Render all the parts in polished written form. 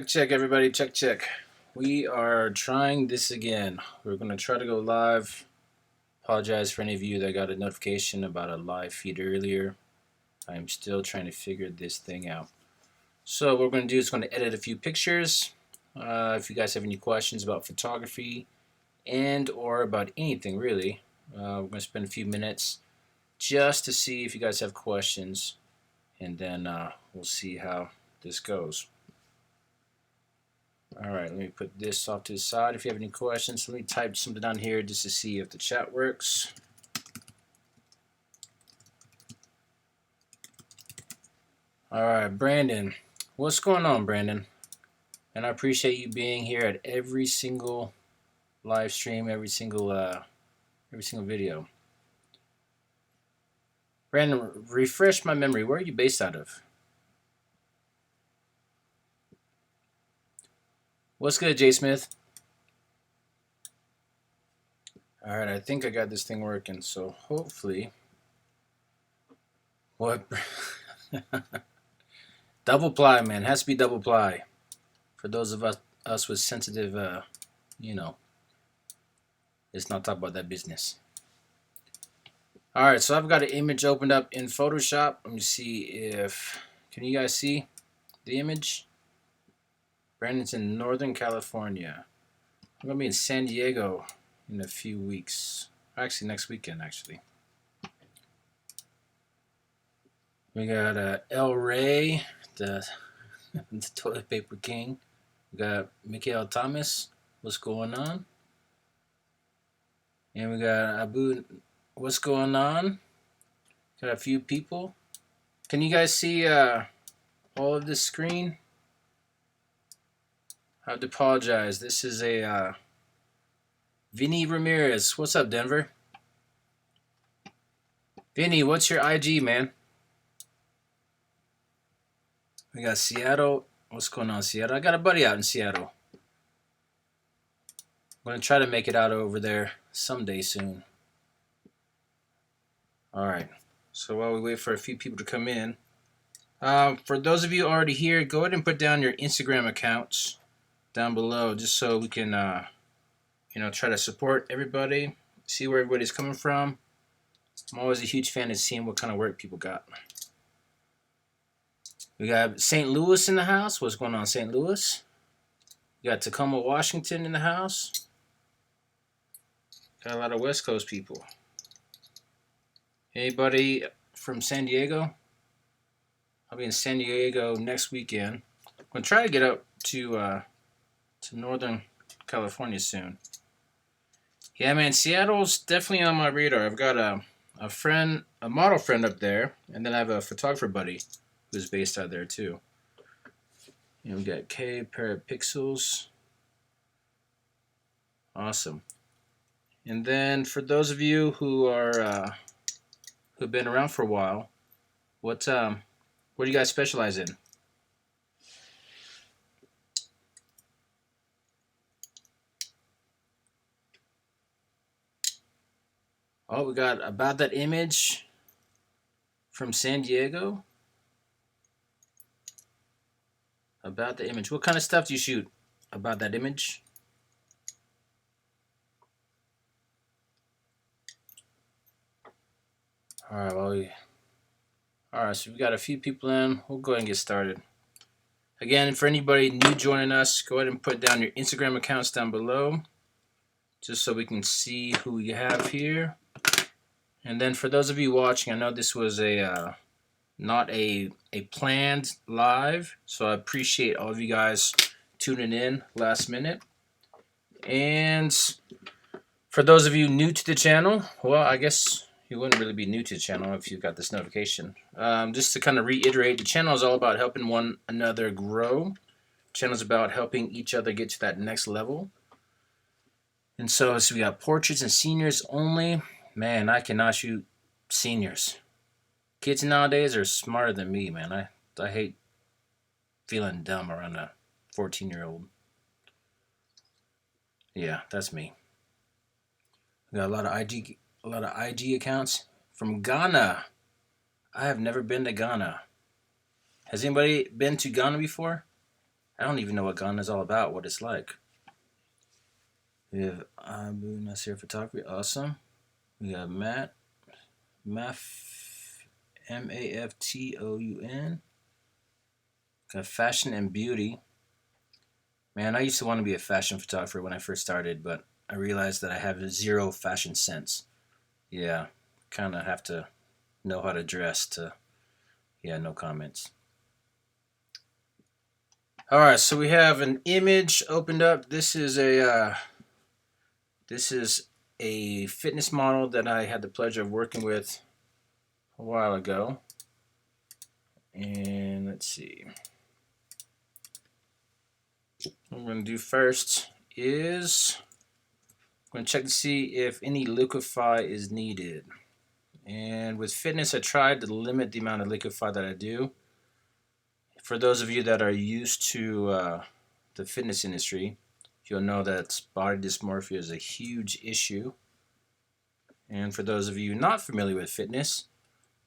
Check, everybody. Check. We are trying this again. We're going to try to go live. Apologize for any of you that got a notification about a live feed earlier. I'm still trying to figure this thing out. So what we're going to do is going to edit a few pictures. If you guys have any questions about photography and or about anything really, we're going to spend a few minutes just to see if you guys have questions, and then we'll see how this goes. Alright, let me put this off to the side. If you have any questions, let me type something down here just to see if the chat works. Alright, Brandon. What's going on, Brandon? And I appreciate you being here at every single live stream, every single video. Brandon, refresh my memory. Where are you based out of? What's good, Jay Smith? Alright, I think I got this thing working, so hopefully... What? Double ply, man. Has to be double ply. For those of us with sensitive, let's not talk about that business. Alright, so I've got an image opened up in Photoshop. Let me see if... Can you guys see the image? Brandon's in Northern California. I'm going to be in San Diego in a few weeks. Actually, next weekend, actually. We got El Rey, the toilet paper king. We got Mikhail Thomas. What's going on? And we got Abu. What's going on? Got a few people. Can you guys see all of this screen? I have to apologize. This is a Vinny Ramirez. What's up, Denver? Vinny, what's your IG, man? We got Seattle. What's going on, Seattle? I got a buddy out in Seattle. I'm going to try to make it out over there someday soon. Alright. So while we wait for a few people to come in, for those of you already here, go ahead and put down your Instagram accounts down below, just so we can try to support everybody, see where everybody's coming from. I'm always a huge fan of seeing what kind of work people got. We got St. Louis in the house. What's going on, St. Louis? We got Tacoma, Washington in the house. Got a lot of West Coast people. Anybody from San Diego? I'll be in San Diego next weekend. I'm going to try to get up to Northern California soon. Yeah, man, Seattle's definitely on my radar. I've got a friend, a model friend up there, and then I have a photographer buddy who's based out there too. And we got K Parapixels. Awesome. And then for those of you who are who've been around for a while, what do you guys specialize in? Oh, we got About That Image from San Diego. About the image. What kind of stuff do you shoot about that image? Alright, so we got a few people in. We'll go ahead and get started. Again, for anybody new joining us, go ahead and put down your Instagram accounts down below, just so we can see who we have here. And then for those of you watching, I know this was a not a planned live, so I appreciate all of you guys tuning in last minute. And for those of you new to the channel, well, I guess you wouldn't really be new to the channel if you got this notification. Just to kind of reiterate, the channel is all about helping one another grow. The channel is about helping each other get to that next level. And so we got portraits and seniors only. Man, I cannot shoot seniors. Kids nowadays are smarter than me, man. I hate feeling dumb around a 14-year-old. Yeah, that's me. We got a lot of IG accounts from Ghana. I have never been to Ghana. Has anybody been to Ghana before? I don't even know what Ghana is all about, what it's like. We have Abu Nasir Photography, awesome. We got Maf, Maftoun. Got Fashion and Beauty. Man, I used to want to be a fashion photographer when I first started, but I realized that I have zero fashion sense. Yeah, kind of have to know how to dress to. Yeah, no comments. All right, so we have an image opened up. This is a fitness model that I had the pleasure of working with a while ago. And let's see. What I'm going to do first is I'm going to check to see if any liquefy is needed. And with fitness, I tried to limit the amount of liquefy that I do. For those of you that are used to the fitness industry, you'll know that body dysmorphia is a huge issue. And for those of you not familiar with fitness,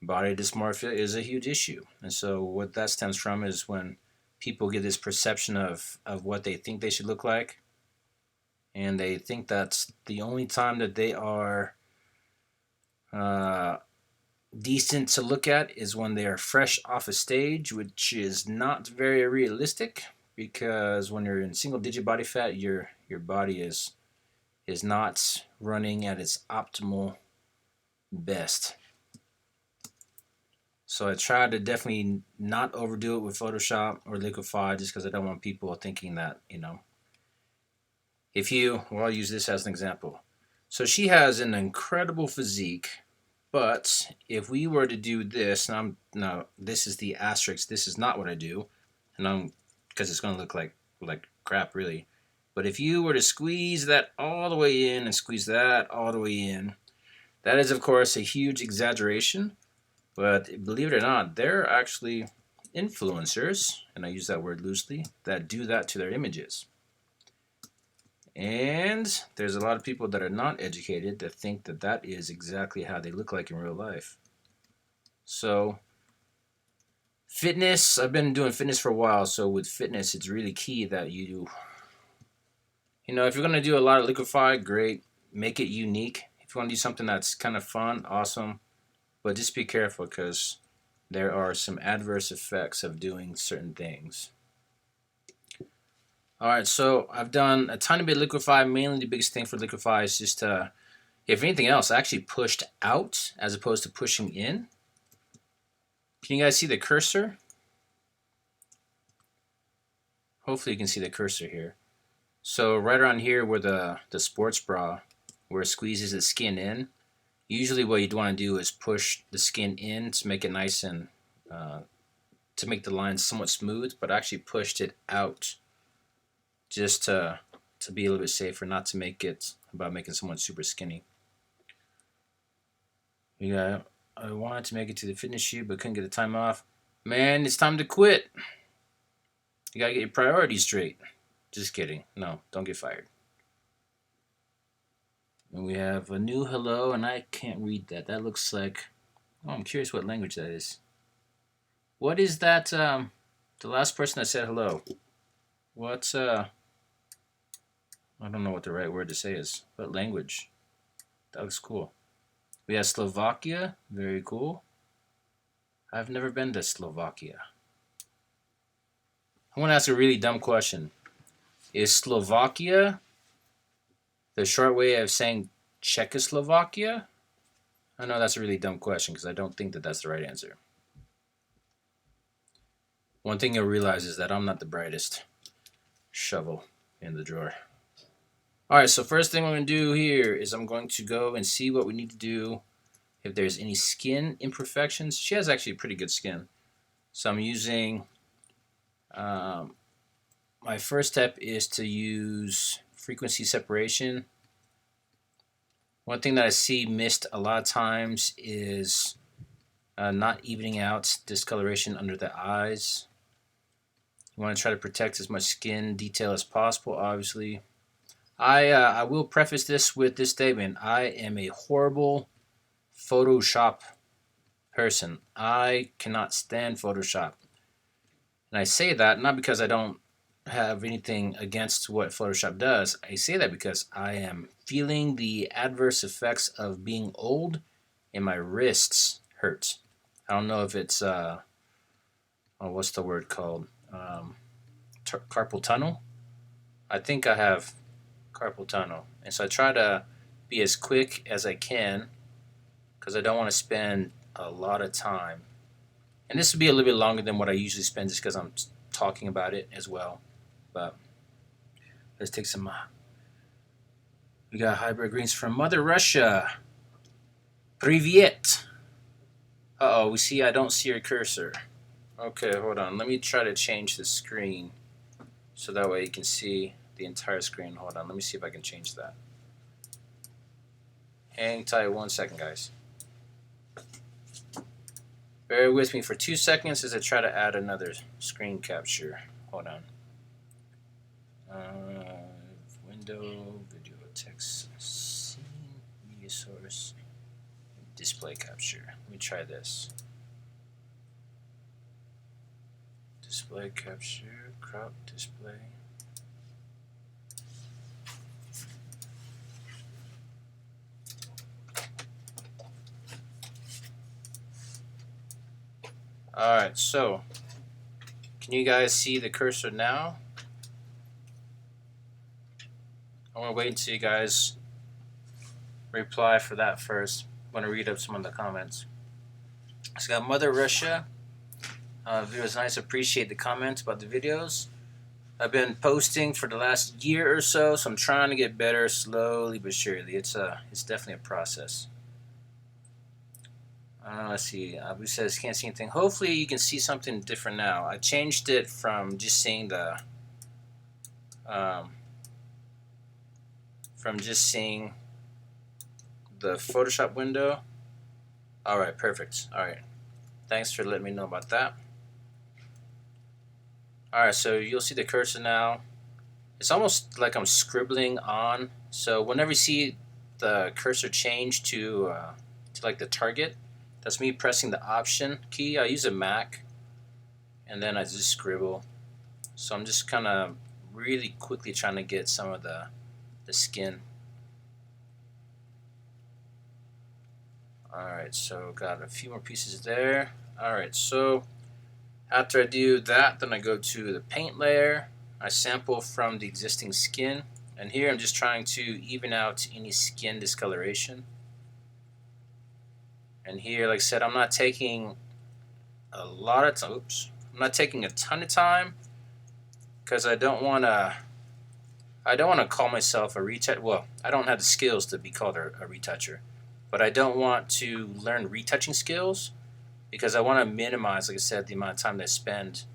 body dysmorphia is a huge issue. And so what that stems from is when people get this perception of what they think they should look like, and they think that's the only time that they are uh, decent to look at is when they are fresh off a stage, which is not very realistic, because when you're in single digit body fat, your body is not running at its optimal best. So I try to definitely not overdo it with Photoshop or liquefy, just because I don't want people thinking that, I'll use this as an example. So she has an incredible physique, but if we were to do this, no, this is the asterisk. This is not what I do, because it's going to look like crap, really. But if you were to squeeze that all the way in and squeeze that all the way in, that is, of course, a huge exaggeration. But believe it or not, there are actually influencers, and I use that word loosely, that do that to their images. And there's a lot of people that are not educated that think that that is exactly how they look like in real life. So fitness, I've been doing fitness for a while, so with fitness, it's really key that if you're going to do a lot of liquefy, great, make it unique. If you want to do something that's kind of fun, awesome, but just be careful, because there are some adverse effects of doing certain things. All right, so I've done a tiny bit of liquefy. Mainly the biggest thing for liquefy is just, if anything else, I actually pushed out as opposed to pushing in. Can you guys see the cursor? Hopefully you can see the cursor here. So right around here where the sports bra, where it squeezes the skin in, usually what you'd want to do is push the skin in to make it nice and to make the lines somewhat smooth, but I actually pushed it out just to be a little bit safer, not to make it about making someone super skinny. Yeah, I wanted to make it to the fitness shoot, but couldn't get the time off. Man, it's time to quit. You gotta get your priorities straight. Just kidding. No, don't get fired. And we have a new hello, and I can't read that. That looks like... Oh, I'm curious what language that is. What is that, the last person that said hello? What's, I don't know what the right word to say is. What language? That looks cool. We have Slovakia. Very cool. I've never been to Slovakia. I want to ask a really dumb question. Is Slovakia the short way of saying Czechoslovakia? I know that's a really dumb question, because I don't think that that's the right answer. One thing you'll realize is that I'm not the brightest shovel in the drawer. Alright, so first thing I'm going to do here is I'm going to go and see what we need to do if there's any skin imperfections. She has actually pretty good skin. So I'm using... my first step is to use frequency separation. One thing that I see missed a lot of times is not evening out discoloration under the eyes. You want to try to protect as much skin detail as possible, obviously. I will preface this with this statement. I am a horrible Photoshop person. I cannot stand Photoshop. And I say that not because I don't have anything against what Photoshop does. I say that because I am feeling the adverse effects of being old and my wrists hurt. I don't know if it's what's the word called? Carpal tunnel. I think I have carpal tunnel, and so I try to be as quick as I can because I don't want to spend a lot of time. And this would be a little bit longer than what I usually spend just because I'm talking about it as well. But let's take some. We got hybrid greens from Mother Russia. Privyet. Uh oh, we see I don't see your cursor. Okay, hold on. Let me try to change the screen so that way you can see the entire screen. Hold on, let me see if I can change that. Hang tight 1 second, guys. Bear with me for 2 seconds as I try to add another screen capture. Hold on. Window, video, text, scene, media source, display capture. Let me try this. Display capture, crop display. Alright, so can you guys see the cursor now? I want to wait until you guys reply for that first. I want to read up some of the comments. So got Mother Russia. Videos nice. Appreciate the comments about the videos. I've been posting for the last year or so, so I'm trying to get better slowly but surely. It's definitely a process. Let's see. Abu says can't see anything. Hopefully you can see something different now. I changed it from just seeing the Photoshop window. All right, perfect. All right, thanks for letting me know about that. All right, so you'll see the cursor now. It's almost like I'm scribbling on. So whenever you see the cursor change to like the target, that's me pressing the Option key. I use a Mac, and then I just scribble. So I'm just kind of really quickly trying to get some of the skin. Alright, so got a few more pieces there. Alright, so after I do that, then I go to the paint layer. I sample from the existing skin, and here I'm just trying to even out any skin discoloration. And here, like I said, I'm not taking a lot of time. Oops. I'm not taking a ton of time because I don't want to call myself a retoucher. Well, I don't have the skills to be called a retoucher, but I don't want to learn retouching skills because I want to minimize, like I said, the amount of time that I spend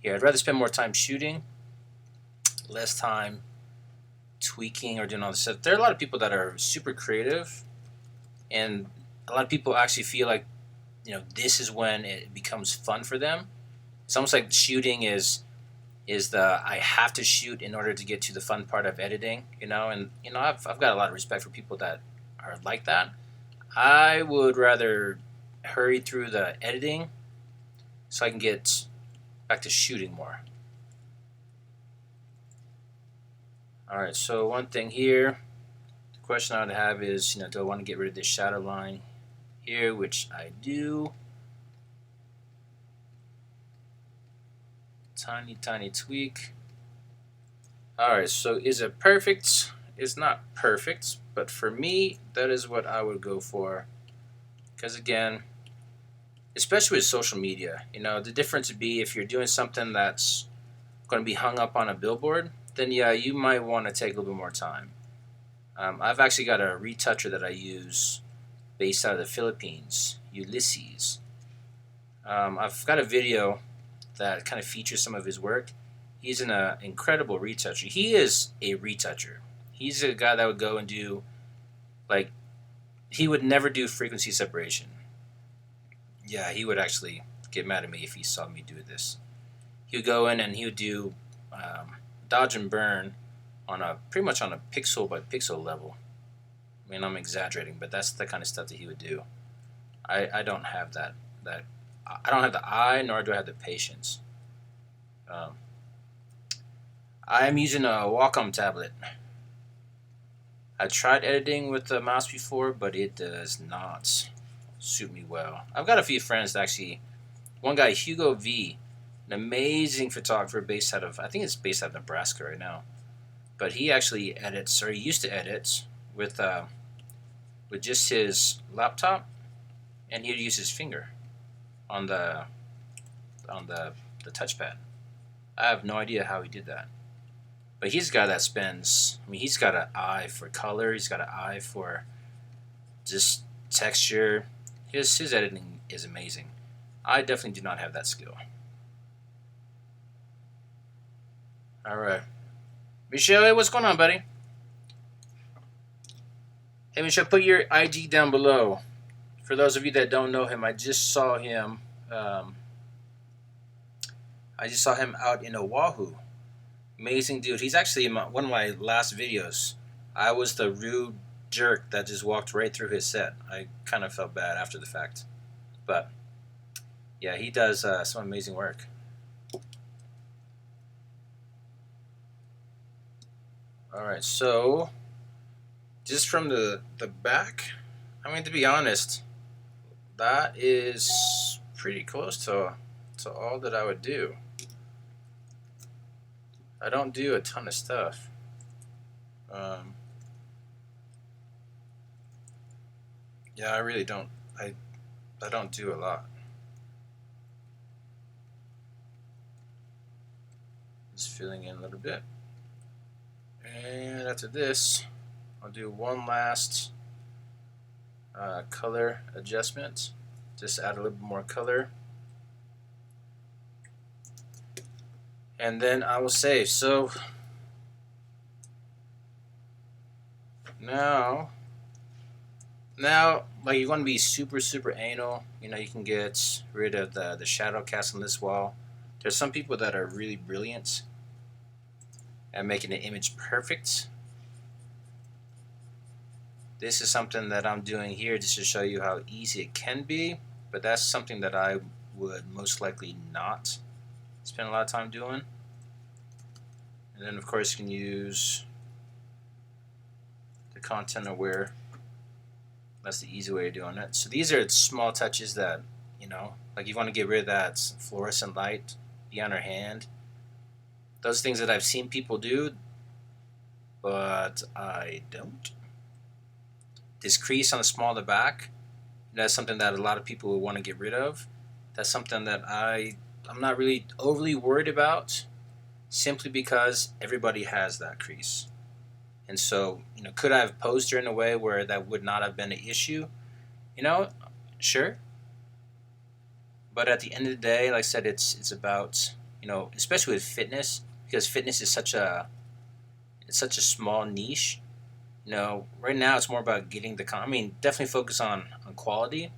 here. I'd rather spend more time shooting, less time tweaking or doing all this stuff. There are a lot of people that are super creative, and a lot of people actually feel like, this is when it becomes fun for them. It's almost like shooting is the I have to shoot in order to get to the fun part of editing, and I've got a lot of respect for people that are like that. I would rather hurry through the editing so I can get back to shooting more. Alright, so one thing here, the question I would have is, do I want to get rid of this shadow line here, which I do. Tiny tweak. Alright, so is it perfect? It's not perfect, but for me, that is what I would go for. Because again, especially with social media, the difference would be if you're doing something that's going to be hung up on a billboard, then yeah, you might want to take a little bit more time. I've actually got a retoucher that I use based out of the Philippines, Ulysses. I've got a video that kind of features some of his work. He's an incredible retoucher. He is a retoucher. He's a guy that would go and do, he would never do frequency separation. Yeah, he would actually get mad at me if he saw me do this. He would go in and he would do dodge and burn pretty much on a pixel by pixel level. I mean, I'm exaggerating, but that's the kind of stuff that he would do. I don't have that. I don't have the eye, nor do I have the patience. I am using a Wacom tablet. I tried editing with the mouse before, but it does not suit me well. I've got a few friends that actually. One guy, Hugo V, an amazing photographer based out of, I think it's based out of Nebraska right now. But he actually edits, or he used to edit with just his laptop, and he'd use his finger on the touchpad. I have no idea how he did that. But he's a guy that spends. I mean, he's got an eye for color. He's got an eye for just texture. His editing is amazing. I definitely do not have that skill. All right, Michelle, hey, what's going on, buddy? Hey, Michelle, put your IG down below. For those of you that don't know him, I just saw him. I just saw him out in Oahu. Amazing dude. He's actually in one of my last videos. I was the rude jerk that just walked right through his set. I kind of felt bad after the fact. But, yeah, he does some amazing work. Alright, so, just from the back, I mean, to be honest, that is pretty close to all that I would do. I don't do a ton of stuff. Yeah, I really don't. I don't do a lot. Just filling in a little bit. And after this, I'll do one last color adjustment. Just add a little bit more color. And then I will save. So now like you want to be super anal, you know, you can get rid of the shadow cast on this wall. There's some people that are really brilliant at making the image perfect. This is something that I'm doing here just to show you how easy it can be, but that's something that I would most likely not spend a lot of time doing. And then of course you can use the content aware. That's the easy way of doing it. So these are small touches that, you know, like you want to get rid of that fluorescent light beyond our hand. Those things that I've seen people do, but I don't. This crease on the small of the back, that's something that a lot of people would want to get rid of. That's something that I'm not really overly worried about, simply because everybody has that crease. And so, you know, could I have posed her in a way where that would not have been an issue? You know, sure. But at the end of the day, like I said, it's about, you know, especially with fitness, because fitness is such a small niche. You know, right now it's more about getting I mean, definitely focus on quality,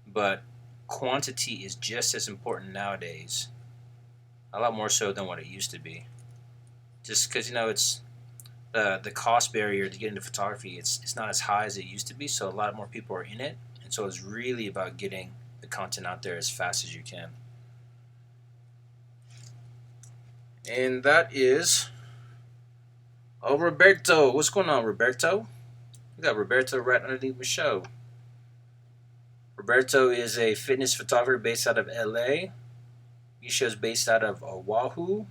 but quantity is just as important nowadays. A lot more so than what it used to be. Just because, you know, it's the cost barrier to get into photography, it's not as high as it used to be, so a lot more people are in it, and so it's really about getting the content out there as fast as you can. And that is Roberto. What's going on, Roberto? We got Roberto right underneath the show. Roberto is a fitness photographer based out of LA. Misha's based out of Oahu.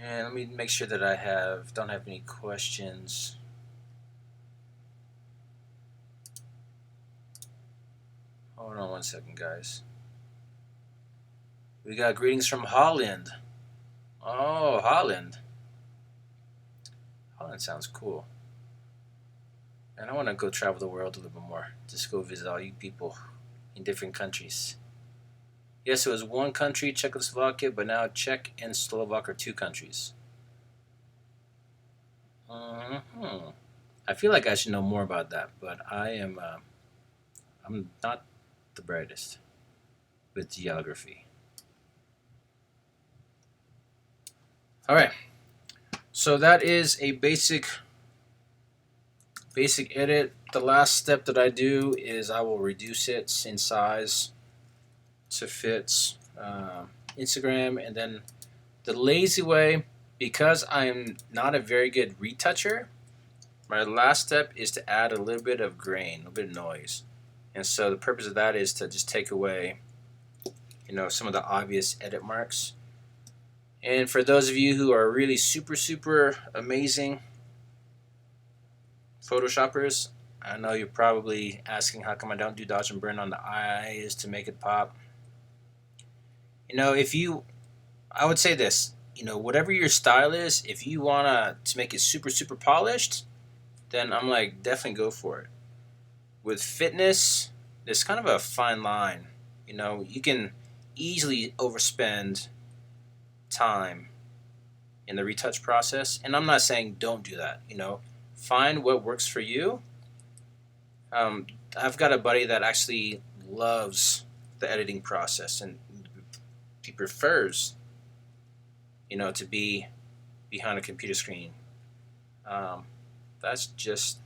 And let me make sure that I don't have any questions. Hold on one second, guys. We got greetings from Holland. Oh, Holland. Holland sounds cool. And I want to go travel the world a little bit more. Just go visit all you people in different countries. Yes, it was one country, Czechoslovakia, but now Czech and Slovak are two countries. I feel like I should know more about that, but I'm not the brightest with geography. All right, so that is a basic edit. The last step that I do is I will reduce it in size to fit Instagram, and then The lazy way, because I'm not a very good retoucher, my last step is to add a little bit of grain, a little bit of noise. And so the purpose of that is to just take away, some of the obvious edit marks. And for those of you who are really super, super amazing Photoshoppers, I know you're probably asking how come I don't do dodge and burn on the eyes to make it pop. I would say this, whatever your style is, if you want to make it super, super polished, then I'm like, definitely go for it. With fitness, there's kind of a fine line. You can easily overspend time in the retouch process, and I'm not saying don't do that. Find what works for you. I've got a buddy that actually loves the editing process, and he prefers, to be behind a computer screen. That's just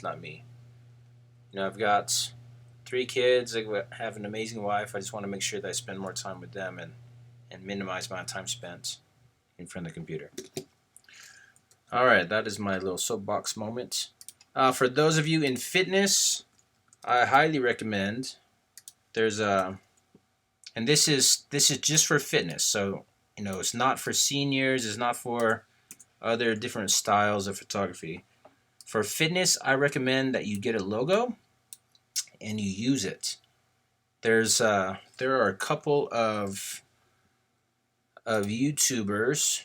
not me. I've got 3 kids. I have an amazing wife. I just want to make sure that I spend more time with them and minimize my time spent in front of the computer. All right, that is my little soapbox moment. For those of you in fitness, I highly recommend. There's and this is just for fitness. So it's not for seniors. It's not for other different styles of photography. For fitness, I recommend that you get a logo and you use it. There are a couple of YouTubers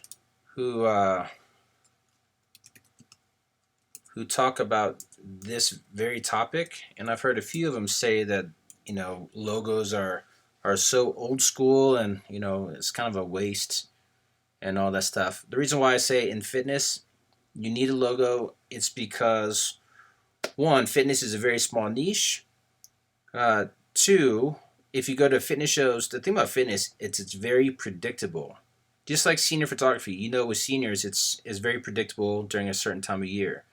who talk about this very topic, and I've heard a few of them say that logos are so old school, and it's kind of a waste and all that stuff. The reason why I say in fitness you need a logo, it's because 1, fitness is a very small niche. 2, if you go to fitness shows, the thing about fitness, it's very predictable. Just like senior photography, with seniors, it's very predictable during a certain time of year.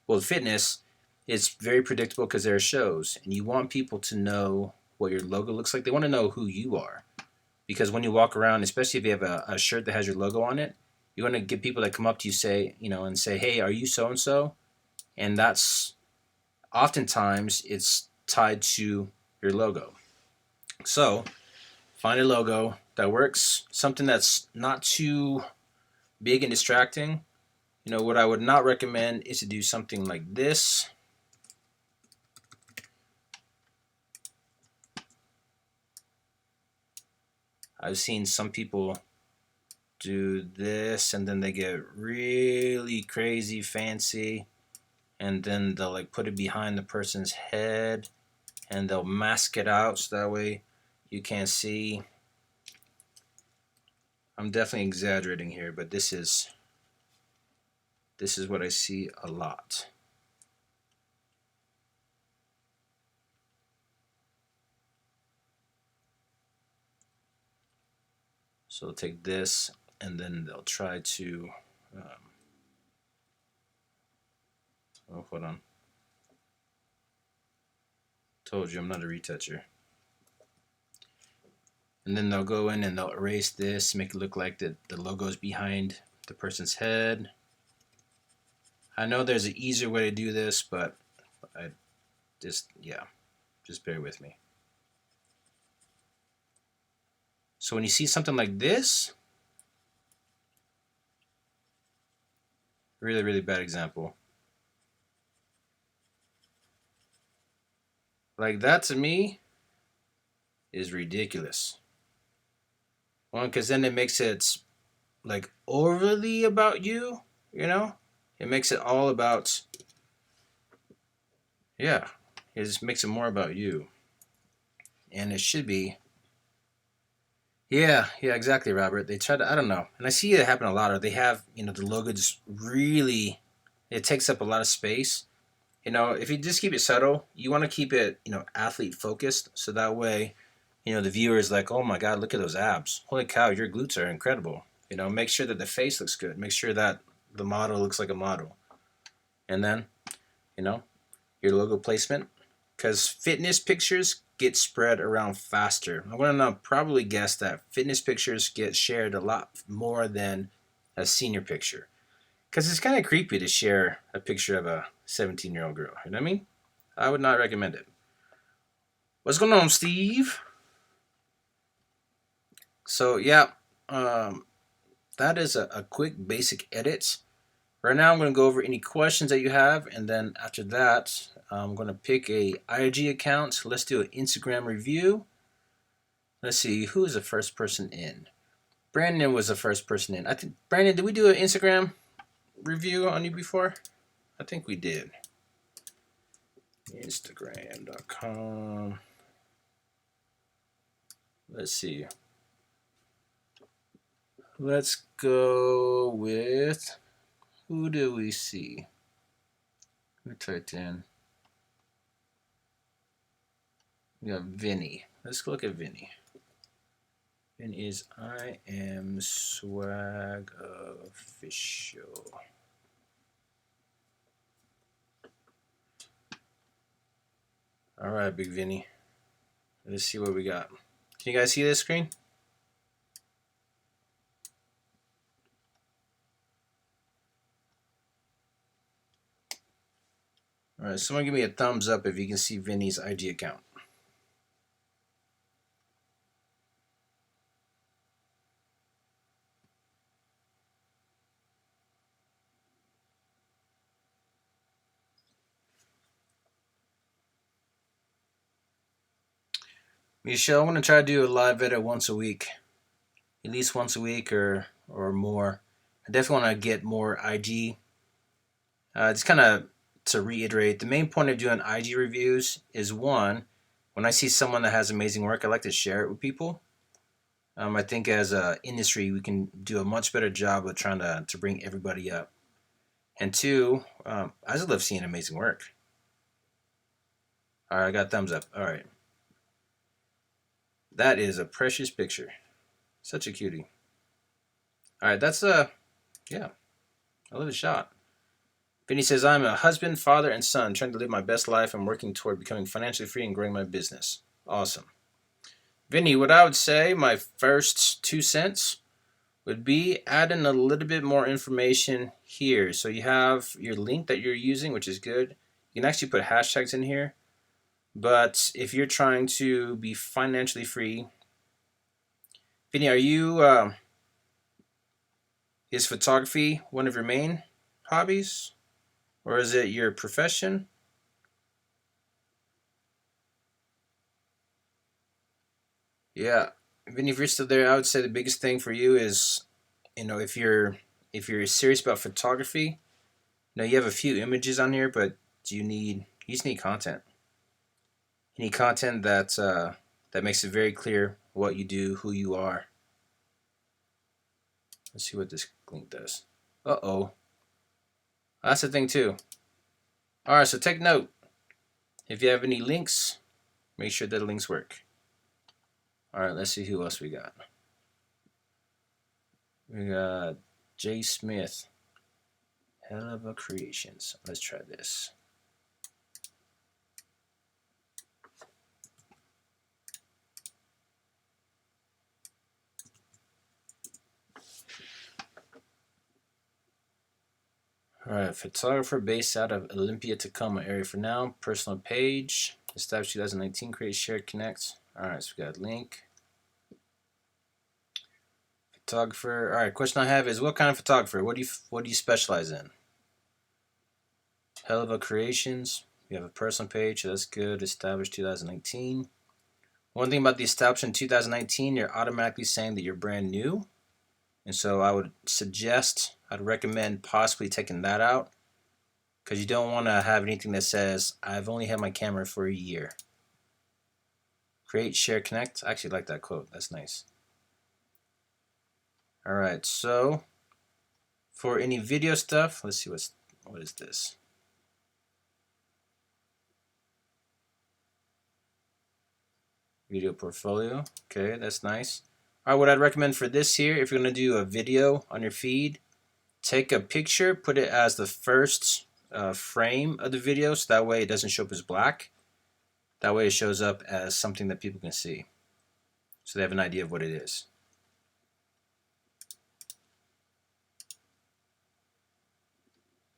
Well, fitness, it's very predictable because there are shows, and you want people to know what your logo looks like. They want to know who you are, because when you walk around, especially if you have a shirt that has your logo on it, you want to get people that come up to you and say, "Hey, are you so and so?" And that's oftentimes it's tied to your logo. So find a logo that works, something that's not too big and distracting. What I would not recommend is to do something like this. I've seen some people do this and then they get really crazy fancy, and then they'll put it behind the person's head and they'll mask it out so that way you can't see. I'm definitely exaggerating here, but this is what I see a lot. So they'll take this and then they'll try to hold on. Told you I'm not a retoucher. And then they'll go in and they'll erase this, make it look like the logo's behind the person's head. I know there's an easier way to do this, but I just bear with me. So when you see something like this, really, really bad example. Like that to me is ridiculous. One, because then it makes it overly about you, It makes it all about, it just makes it more about you. And it should be. Yeah, exactly, Robert. They try to, I don't know. And I see it happen a lot. Or they have, the logo just really, it takes up a lot of space. If you just keep it subtle, you want to keep it, athlete focused. So that way, the viewer is like, oh my God, look at those abs. Holy cow, your glutes are incredible. Make sure that the face looks good. Make sure that the model looks like a model. And then, your logo placement. Because fitness pictures get spread around faster? I'm gonna probably guess that fitness pictures get shared a lot more than a senior picture. Because it's kind of creepy to share a picture of a 17-year-old girl. You know what I mean? I would not recommend it. What's going on, Steve? So, yeah, um, that is a quick basic edit. Right now, I'm going to go over any questions that you have. And then after that, I'm going to pick a IG account. Let's do an Instagram review. Let's see, who is the first person in? Brandon was the first person in. I think, Brandon, did we do an Instagram review on you before? I think we did. Instagram.com. Let's see. Let's go with, who do we see? We typed in. We got Vinny. Let's look at Vinny. Vinny is I am swag official. All right, Big Vinny. Let's see what we got. Can you guys see this screen? All right, someone give me a thumbs up if you can see Vinny's IG account. Michelle, I'm going to try to do a live edit once a week. At least once a week or more. I definitely want to get more IG. Just kind of to reiterate, the main point of doing IG reviews is, one, when I see someone that has amazing work, I like to share it with people. I think as an industry, we can do a much better job of trying to bring everybody up. And two, I just love seeing amazing work. All right, I got thumbs up. All right. That is a precious picture. Such a cutie. All right, that's yeah, I love the shot. Vinny says, I'm a husband, father, and son trying to live my best life and working toward becoming financially free and growing my business. Awesome. Vinny, what I would say, my first 2 cents would be adding a little bit more information here. So you have your link that you're using, which is good. You can actually put hashtags in here. But if you're trying to be financially free, Vinny, are you, is photography one of your main hobbies? Or is it your profession? Yeah. Vinny, if you're still there, I would say the biggest thing for you is, if you're serious about photography, you have a few images on here, but you just need content. You need content that makes it very clear what you do, who you are. Let's see what this link does. Uh-oh. That's the thing too. All right, so take note. If you have any links, make sure that the links work. All right, let's see who else we got. We got Jay Smith. Hell of a Creations. Let's try this. All right, photographer based out of Olympia, Tacoma area for now. Personal page. Established 2019. Create, share, connect. All right, so we got link. Photographer. All right, question I have is, what kind of photographer? What do you specialize in? Hell of a Creations. We have a personal page, so that's good. Established 2019. One thing about the established in 2019, you're automatically saying that you're brand new. And so I'd recommend possibly taking that out, because you don't want to have anything that says, I've only had my camera for a year. Create, share, connect. I actually like that quote. That's nice. All right, so for any video stuff, let's see what is this? Video portfolio. Okay, that's nice. All right, what I'd recommend for this here, if you're going to do a video on your feed, take a picture, put it as the first frame of the video, so that way it doesn't show up as black. That way it shows up as something that people can see, so they have an idea of what it is.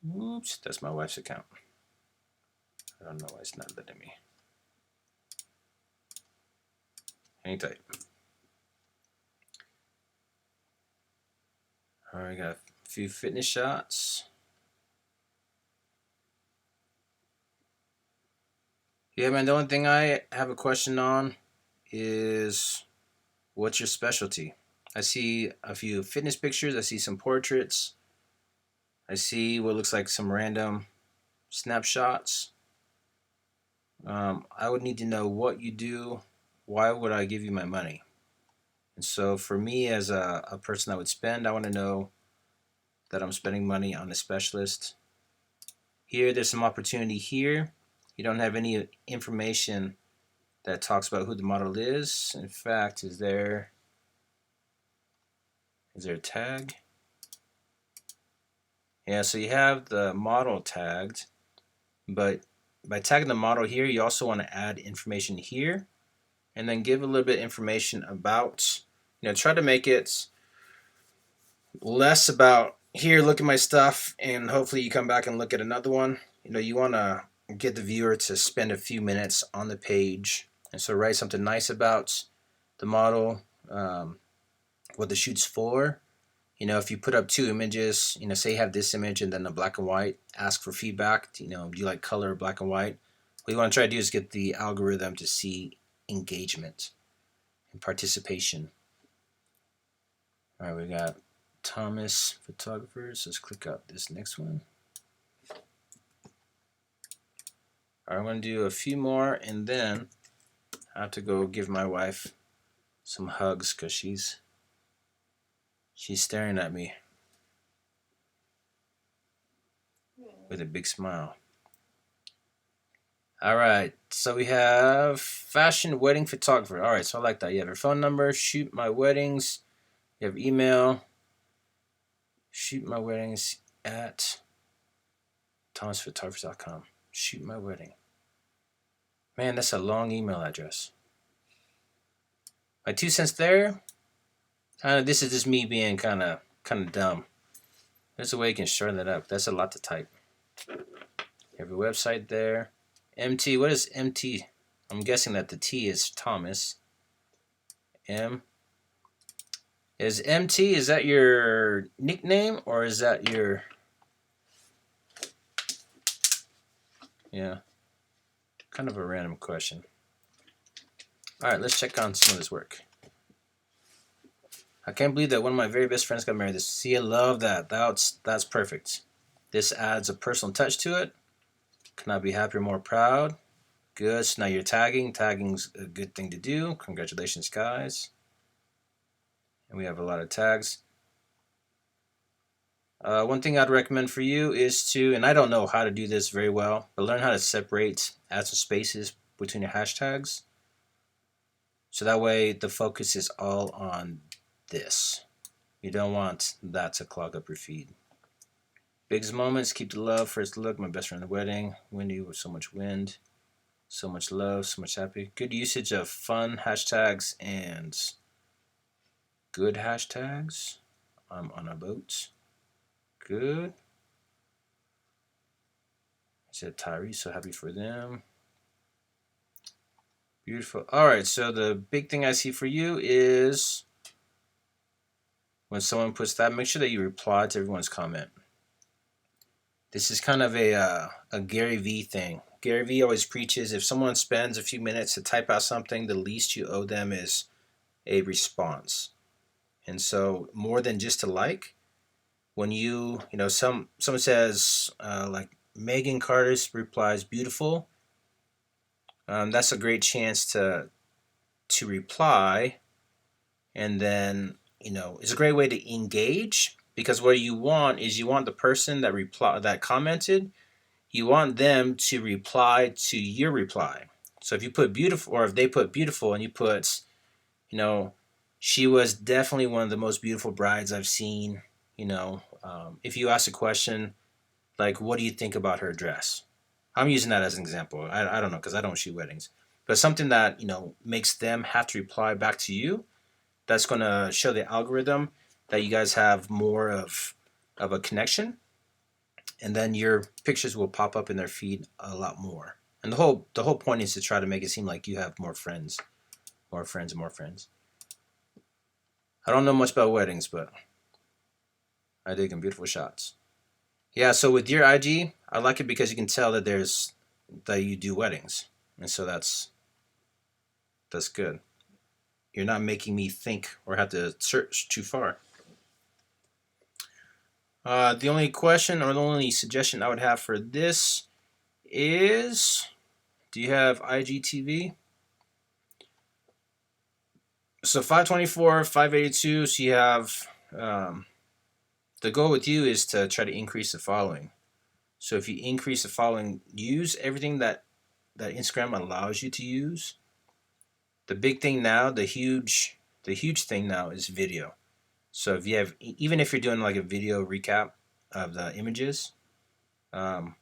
Oops, that's my wife's account. I don't know why it's not letting me. Hang tight. Alright, got a few fitness shots. Yeah, man, the only thing I have a question on is what's your specialty? I see a few fitness pictures, I see some portraits, I see what looks like some random snapshots. I would need to know what you do. Why would I give you my money? And so for me as a person that would spend, I want to know that I'm spending money on a specialist. Here, there's some opportunity here. You don't have any information that talks about who the model is. In fact, is there a tag? Yeah, so you have the model tagged, but by tagging the model here, you also want to add information here, and then give a little bit of information about, try to make it less about here, look at my stuff, and hopefully you come back and look at another one. You want to get the viewer to spend a few minutes on the page, and so write something nice about the model, what the shoot's for. If you put up two images, say you have this image and then a black and white, ask for feedback. Do you like color or black and white? What you want to try to do is get the algorithm to see engagement and participation. All right, we got Thomas photographers. Let's click out this next one. All right, I'm going to do a few more, and then I have to go give my wife some hugs because she's staring at me with a big smile. All right, so we have fashion wedding photographer. All right, so I like that. You have your phone number, shoot my weddings. You have email, shoot my weddings at thomasphotographers.com. Shoot my wedding. Man, that's a long email address. My 2 cents there. This is just me being kind of dumb. There's a way you can shorten that up. That's a lot to type. You have your website there. MT, what is MT? I'm guessing that the T is Thomas. M. Is MT, is that your nickname or is that your... Yeah. Kind of a random question. Alright, let's check on some of this work. I can't believe that one of my very best friends got married. See, I love that. That's perfect. This adds a personal touch to it. Can I be happier, more proud? Good. So now you're tagging. Tagging's a good thing to do. Congratulations, guys. And we have a lot of tags. One thing I'd recommend for you is to, and I don't know how to do this very well, but learn how to separate, add some spaces between your hashtags. So that way the focus is all on this. You don't want that to clog up your feed. Biggest moments, keep the love, first look, my best friend at the wedding, windy with so much wind, so much love, so much happy. Good usage of fun hashtags and good hashtags. I'm on a boat. Good. I said Tyree, so happy for them. Beautiful. All right, so the big thing I see for you is when someone puts that, make sure that you reply to everyone's comment. This is kind of a Gary Vee thing. Gary Vee always preaches if someone spends a few minutes to type out something, the least you owe them is a response. And so more than just a like, when someone says like Megan Carter's replies beautiful, that's a great chance to reply, and then it's a great way to engage, because what you want is the person that commented, you want them to reply to your reply. So if you put beautiful, or if they put beautiful and you put, she was definitely one of the most beautiful brides I've seen. If you ask a question like, what do you think about her dress? I'm using that as an example. I don't know, because I don't shoot weddings. but something that makes them have to reply back to you. That's going to show the algorithm that you guys have more of a connection, and then your pictures will pop up in their feed a lot more. And the whole point is to try to make it seem like you have more friends, more friends, and more friends. I don't know much about weddings, but I dig them beautiful shots. Yeah, so with your IG, I like it because you can tell that you do weddings, and so that's good. You're not making me think or have to search too far. The only question or the only suggestion I would have for this is, do you have IGTV? So 524, 582. So you have the goal with you is to try to increase the following. So if you increase the following, use everything that Instagram allows you to use. The big thing now, the huge thing now is video. So if you have, even if you're doing like a video recap of the images, um,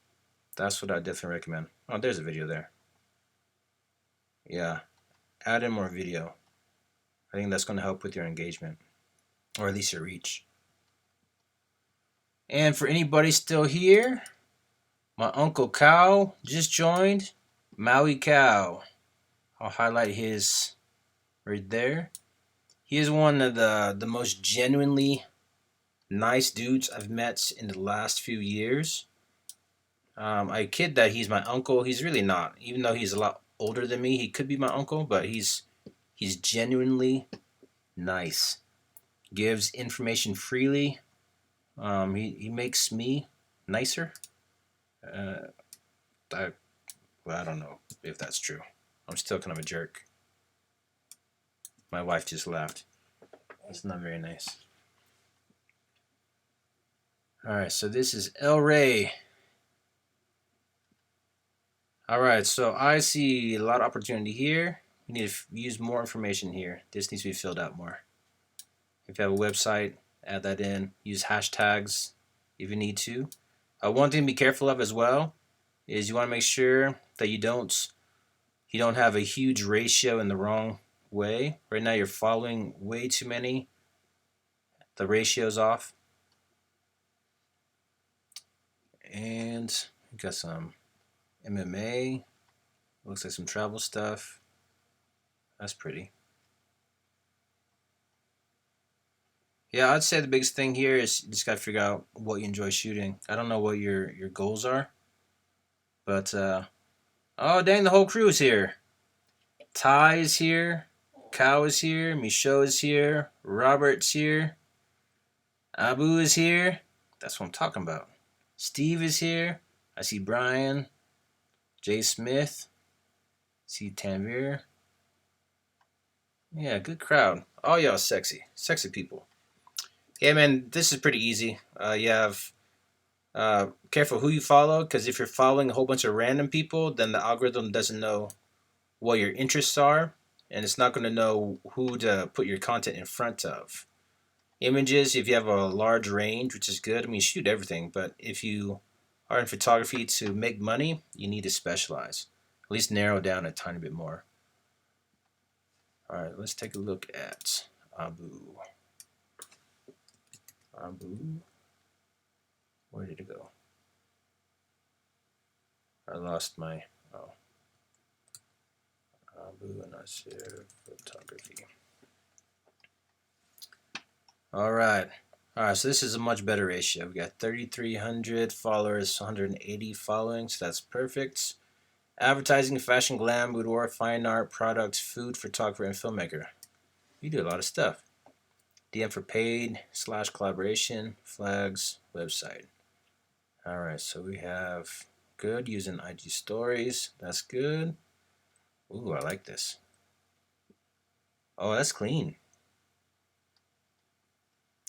that's what I definitely recommend. Oh, there's a video there. Yeah, add in more video. I think that's going to help with your engagement, or at least your reach. And for anybody still here, my Uncle Cow just joined. Maui Cow. I'll highlight his right there. He is one of the most genuinely nice dudes I've met in the last few years. I kid that he's my uncle. He's really not. Even though he's a lot older than me, he could be my uncle, but he's genuinely nice. Gives information freely. He makes me nicer. Uh, I don't know if that's true. I'm still kind of a jerk. My wife just laughed. That's not very nice. Alright, so this is El Rey. Alright, so I see a lot of opportunity here. We need to use more information here. This needs to be filled out more. If you have a website, add that in. Use hashtags if you need to. One thing to be careful of as well is you want to make sure that you don't have a huge ratio in the wrong way. Right now you're following way too many. The ratio's off. And we got some MMA. Looks like some travel stuff. That's pretty. Yeah, I'd say the biggest thing here is you just gotta figure out what you enjoy shooting. I don't know what your goals are, but oh dang, the whole crew is here. Ty is here, Cow is here, Michaud is here, Robert's here, Abu is here. That's what I'm talking about. Steve is here. I see Brian, Jay Smith, see Tanvir. Yeah, good crowd. All y'all sexy people. Yeah, man, this is pretty easy. You have careful who you follow, because if you're following a whole bunch of random people, then the algorithm doesn't know what your interests are, and it's not going to know who to put your content in front of. Images, if you have a large range, which is good, I mean, shoot everything, but if you are in photography to make money, you need to specialize. At least narrow down a tiny bit more. Alright, let's take a look at Abu. Where did it go? I lost my... Oh. Abu Nasir Photography. Alright. Alright, so this is a much better ratio. We got 3,300 followers, 180 following, so that's perfect. Advertising, fashion, glam, boudoir, fine art, product, food, photographer, and filmmaker. You do a lot of stuff. DM for paid, / collaboration, flags, website. Alright, so we have good using IG stories. That's good. Ooh, I like this. Oh, that's clean.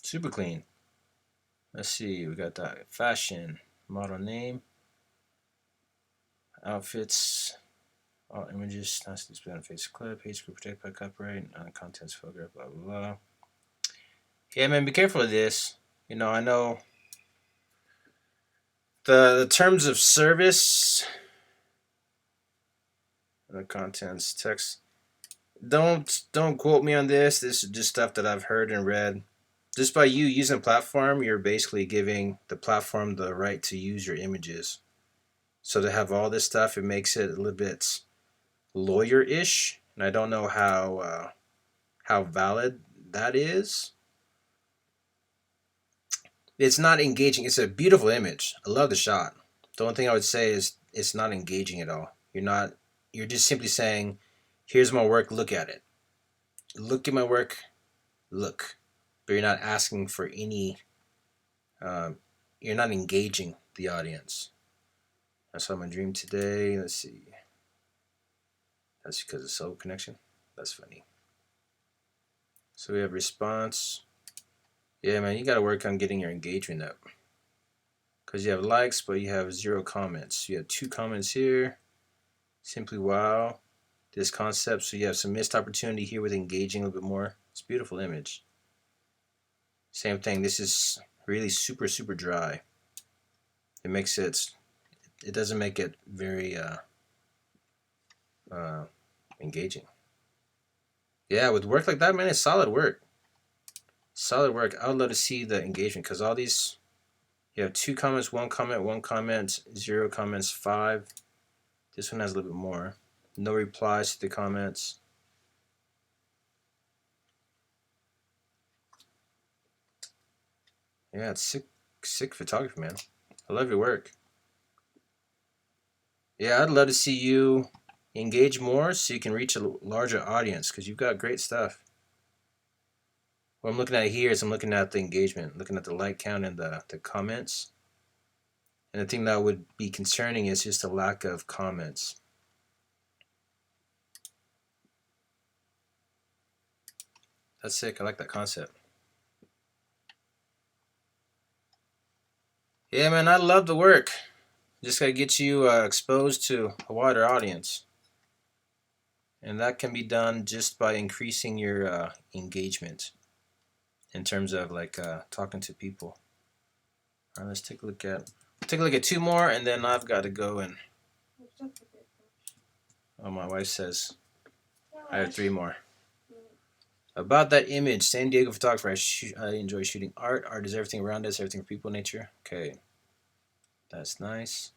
Super clean. Let's see, we got that fashion, model name, outfits, all images, not to display on Facebook clip, page group protected by copyright, contents, photograph, blah, blah, blah. Yeah, man, be careful of this. I know the terms of service, The contents text. Don't quote me on this. This is just stuff that I've heard and read. Just by you using platform, you're basically giving the platform the right to use your images. So to have all this stuff, it makes it a little bit lawyer-ish, and I don't know how valid that is. It's not engaging. It's a beautiful image. I love the shot. The only thing I would say is it's not engaging at all. You're just simply saying, here's my work, look at it. Look at my work, look. But you're not asking for any, you're not engaging the audience. I saw my dream today. Let's see. That's because of soul connection. That's funny. So we have response. Yeah, man, you got to work on getting your engagement up. Because you have likes, but you have 0 comments. You have 2 comments here. Simply wow. This concept. So you have some missed opportunity here with engaging a little bit more. It's a beautiful image. Same thing. This is really super, super dry. It makes it doesn't make it very engaging. Yeah, with work like that, man, it's solid work. Solid work. I would love to see the engagement because all these, you have 2 comments, 1 comment, 1 comment, 0 comments, 5. This one has a little bit more. No replies to the comments. Yeah, it's sick photography, man. I love your work. Yeah, I'd love to see you engage more so you can reach a larger audience because you've got great stuff. What I'm looking at here is I'm looking at the engagement, looking at the like count and the comments. And the thing that would be concerning is just a lack of comments. That's sick. I like that concept. Yeah, man, I love the work. Just got to get you exposed to a wider audience. And that can be done just by increasing your engagement in terms of like talking to people. All right, let's take a look at 2 more, and then I've got to go and. Oh, my wife says I have 3 more. About that image, San Diego photographer. I enjoy shooting art. Art is everything around us, everything for people, nature. Okay, that's nice.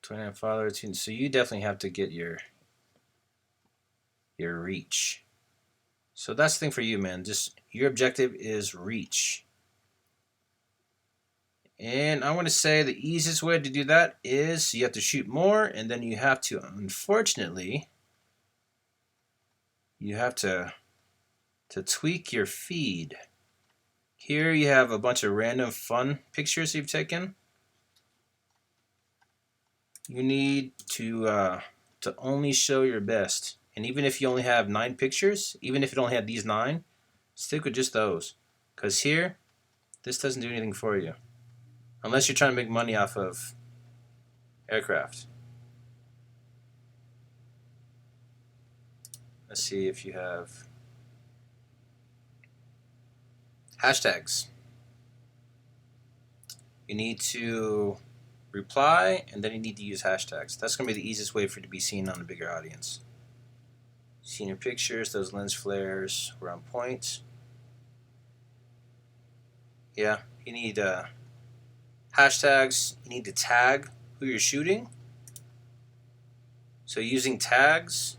29 followers. So you definitely have to get your reach. So that's the thing for you, man. Just your objective is reach. And I want to say the easiest way to do that is you have to shoot more, and then you have to, unfortunately, you have to tweak your feed. Here you have a bunch of random fun pictures you've taken. You need to only show your best. And even if you only have 9 pictures, even if you only have these 9, stick with just those. Because here, this doesn't do anything for you. Unless you're trying to make money off of aircraft. Let's see if you have hashtags. You need to reply, and then you need to use hashtags. That's going to be the easiest way for it to be seen on a bigger audience. Seeing your pictures, those lens flares were on point. Yeah, you need hashtags. You need to tag who you're shooting. So using tags,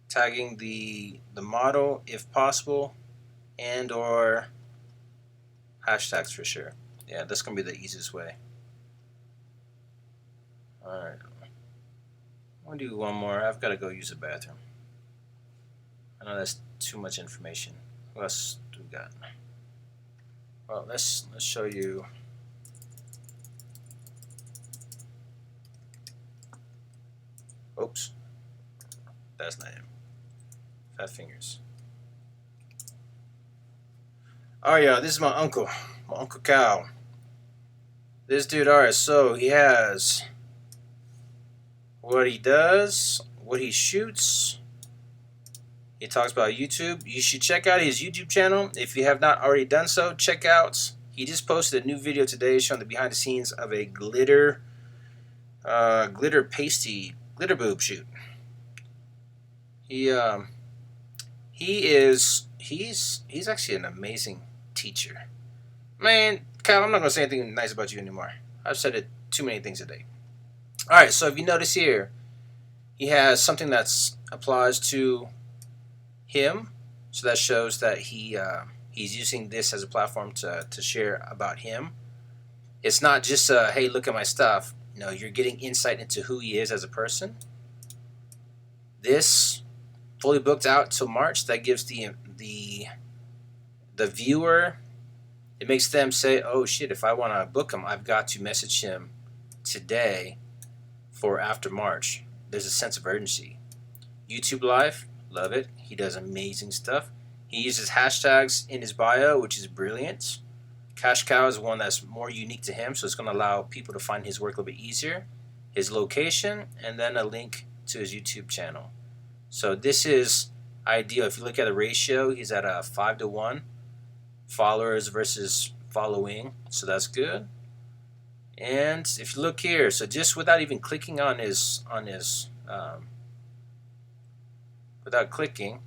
tagging the model if possible, and or hashtags for sure. Yeah, that's going to be the easiest way. Alright. I'm going to do one more. I've got to go use the bathroom. I know that's too much information. What else do we got? Well, let's show you. Oops. That's not him. Fat fingers. Oh yeah, this is my Uncle Cal. This dude, alright, so he has what he does, what he shoots. He talks about YouTube. You should check out his YouTube channel. If you have not already done so, check out. He just posted a new video today showing the behind the scenes of a glitter glitter pasty glitter boob shoot. He's actually an amazing teacher. Man, Kyle, I'm not gonna say anything nice about you anymore. I've said it too many things today. All right, so if you notice here, he has something that's applies to him, so that shows that he's using this as a platform to share about him. It's not just hey, look at my stuff. No, you're getting insight into who he is as a person. This fully booked out till March. That gives the viewer, it makes them say, oh shit, if I want to book him, I've got to message him today for after March. There's a sense of urgency. YouTube Live, love it. He does amazing stuff. He uses hashtags in his bio, which is brilliant. Cash Cow is one that's more unique to him, so it's going to allow people to find his work a little bit easier. His location, and then a link to his YouTube channel. So this is ideal. If you look at the ratio, he's at a 5-to-1 followers versus following, so that's good. And if you look here, so just without even clicking on his without clicking.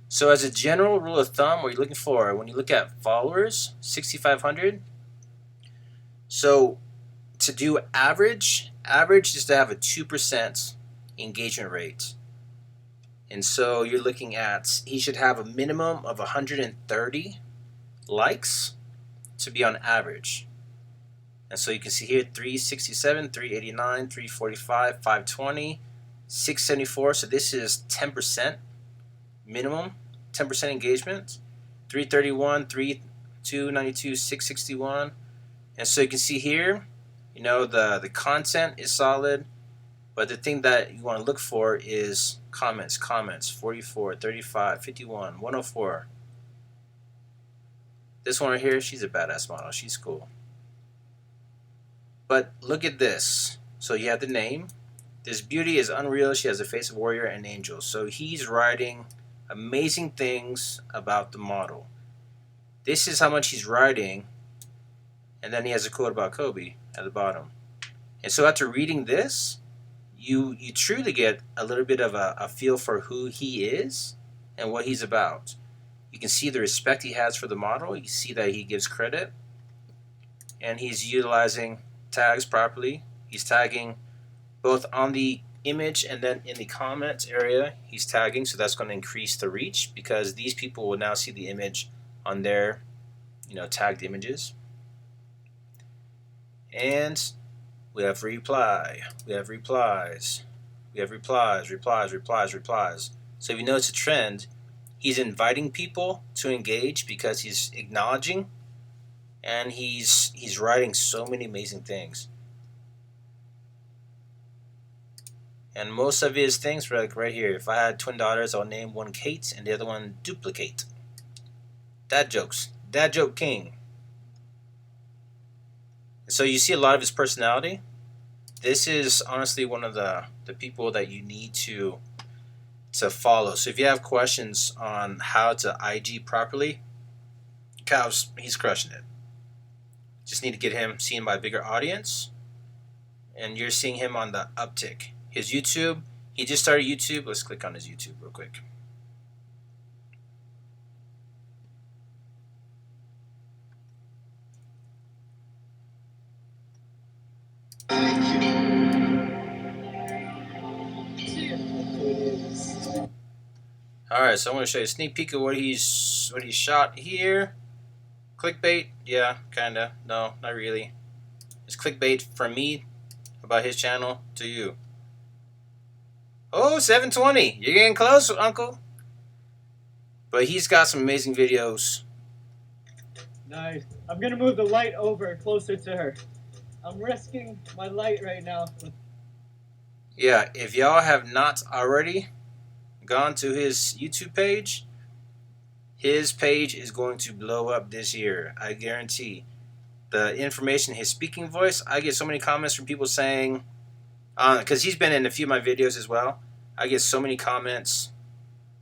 So as a general rule of thumb, what you're looking for when you look at followers, 6,500. So to do average is to have a 2% engagement rate. And so you're looking at, he should have a minimum of 130 likes to be on average. And so you can see here 367, 389, 345, 520, 674. So this is 10% minimum, 10% engagement. 331, 292, 661. And so you can see here, you know, the content is solid, but the thing that you want to look for is comments, 44, 35, 51, 104. This one right here, she's a badass model. She's cool. But look at this. So you have the name. This beauty is unreal. She has the face of a warrior and angel. So he's writing amazing things about the model. This is how much he's writing. And then he has a quote about Kobe at the bottom. And so after reading this, you truly get a little bit of a feel for who he is and what he's about. You can see the respect he has for the model. You see that he gives credit. And he's utilizing tags properly. He's tagging both on the image and then in the comments area. He's tagging, so that's going to increase the reach because these people will now see the image on their, tagged images. And we have reply. We have replies. We have replies. So if you notice a trend, he's inviting people to engage because he's acknowledging, and he's writing so many amazing things. And most of his things were like right here. If I had twin daughters, I'll name one Kate and the other one Duplicate. Dad jokes. Dad joke king. And so you see a lot of his personality. This is honestly one of the people that you need to follow. So if you have questions on how to IG properly, he's crushing it. Just need to get him seen by a bigger audience. And you're seeing him on the uptick. His YouTube, he just started YouTube. Let's click on his YouTube real quick. Alright, so I'm going to show you a sneak peek of what he's shot here. Clickbait, yeah, kinda. No, not really. It's clickbait from me about his channel to you. Oh, 720. You're getting close, Uncle. But he's got some amazing videos. Nice. I'm gonna move the light over closer to her. I'm risking my light right now. Yeah, if y'all have not already gone to his YouTube page, his page is going to blow up this year. I guarantee. The information, his speaking voice, I get so many comments from people saying, because he's been in a few of my videos as well, I get so many comments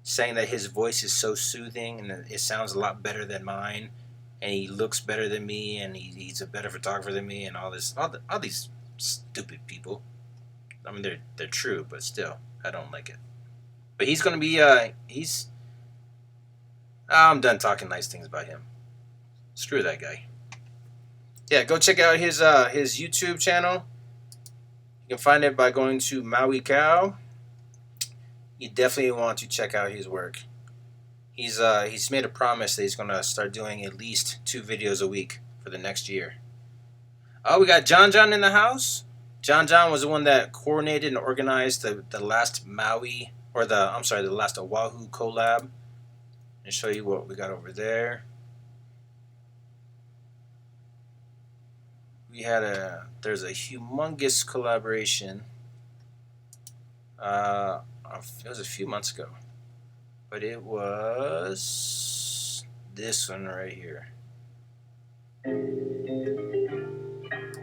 saying that his voice is so soothing and it sounds a lot better than mine, and he looks better than me, and he's a better photographer than me, and all these stupid people. I mean, they're true, but still, I don't like it. But he's gonna be I'm done talking nice things about him. Screw that guy. Yeah, go check out his YouTube channel. You can find it by going to Maui Cow. You definitely want to check out his work. He's made a promise that he's gonna start doing at least 2 videos a week for the next year. Oh, we got John in the house. John was the one that coordinated and organized the last Maui, or the last Oahu collab. And show you what we got over there. There's a humongous collaboration. It was a few months ago, but it was this one right here.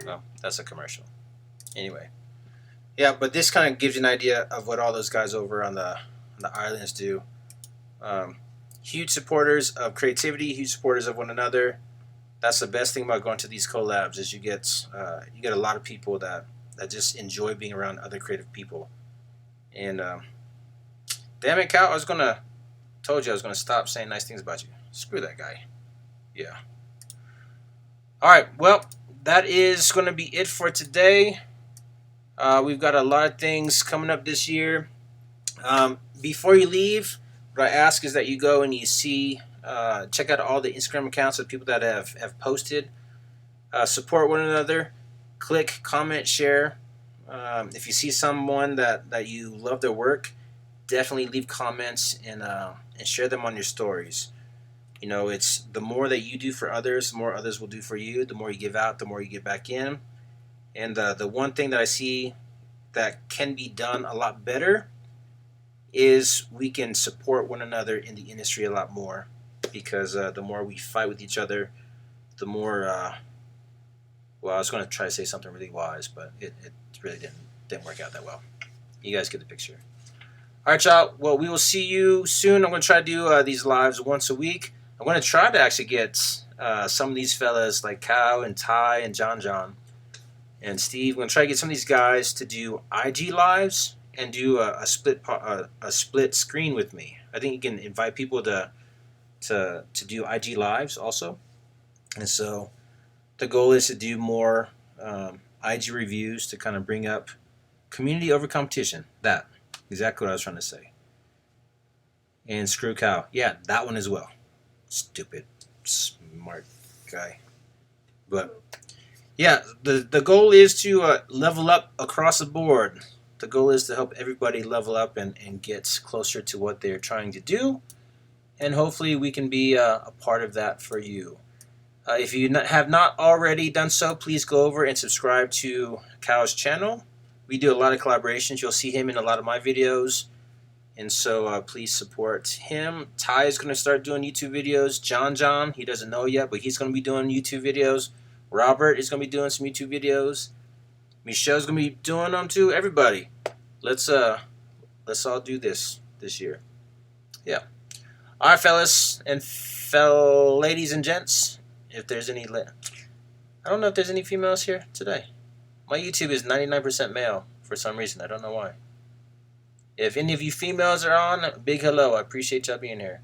Oh, that's a commercial. Anyway, yeah, but this kind of gives you an idea of what all those guys over on the islands do. Huge supporters of creativity, huge supporters of one another. That's the best thing about going to these collabs is you get a lot of people that just enjoy being around other creative people. And damn it, Cal, told you I was gonna stop saying nice things about you. Screw that guy. Yeah. All right. Well, that is gonna be it for today. We've got a lot of things coming up this year. Before you leave, what I ask is that you go and you check out all the Instagram accounts of people that have posted. Support one another. Click, comment, share. If you see someone that you love their work, definitely leave comments and share them on your stories. You know, it's the more that you do for others, the more others will do for you. The more you give out, the more you get back in. And the one thing that I see that can be done a lot better is we can support one another in the industry a lot more, because the more we fight with each other, the more well, I was going to try to say something really wise, but it really didn't work out that well. You guys get the picture. All right, y'all. Well, we will see you soon. I'm going to try to do these lives once a week. I'm going to try to actually get some of these fellas like Kyle and Ty and John and Steve. I'm going to try to get some of these guys to do IG lives and do a split screen with me. I think you can invite people to do IG lives also. And so the goal is to do more IG reviews to kind of bring up community over competition. That exactly what I was trying to say. And screw Kyle. Yeah, that one as well. Stupid, smart guy. But yeah, the goal is to level up across the board. The goal is to help everybody level up and get closer to what they're trying to do. And hopefully we can be a part of that for you. If you have not already done so, please go over and subscribe to Kyle's channel. We do a lot of collaborations. You'll see him in a lot of my videos. And so please support him. Ty is going to start doing YouTube videos. John, he doesn't know yet, but he's going to be doing YouTube videos. Robert is going to be doing some YouTube videos. Michelle's going to be doing them too. Everybody, let's all do this year. Yeah. All right, fellas and ladies and gents. If there's any, I don't know if there's any females here today. My YouTube is 99% male for some reason. I don't know why. If any of you females are on, big hello. I appreciate y'all being here.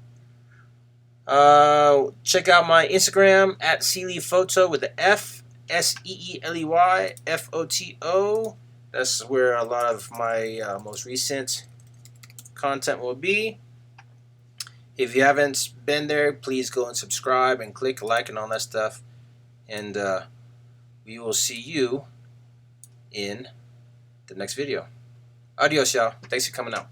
Check out my Instagram at Seeley Photo with the F, SEELEY FOTO. That's where a lot of my most recent content will be. If you haven't been there, please go and subscribe and click like and all that stuff. And we will see you in the next video. Adios, y'all. Thanks for coming out.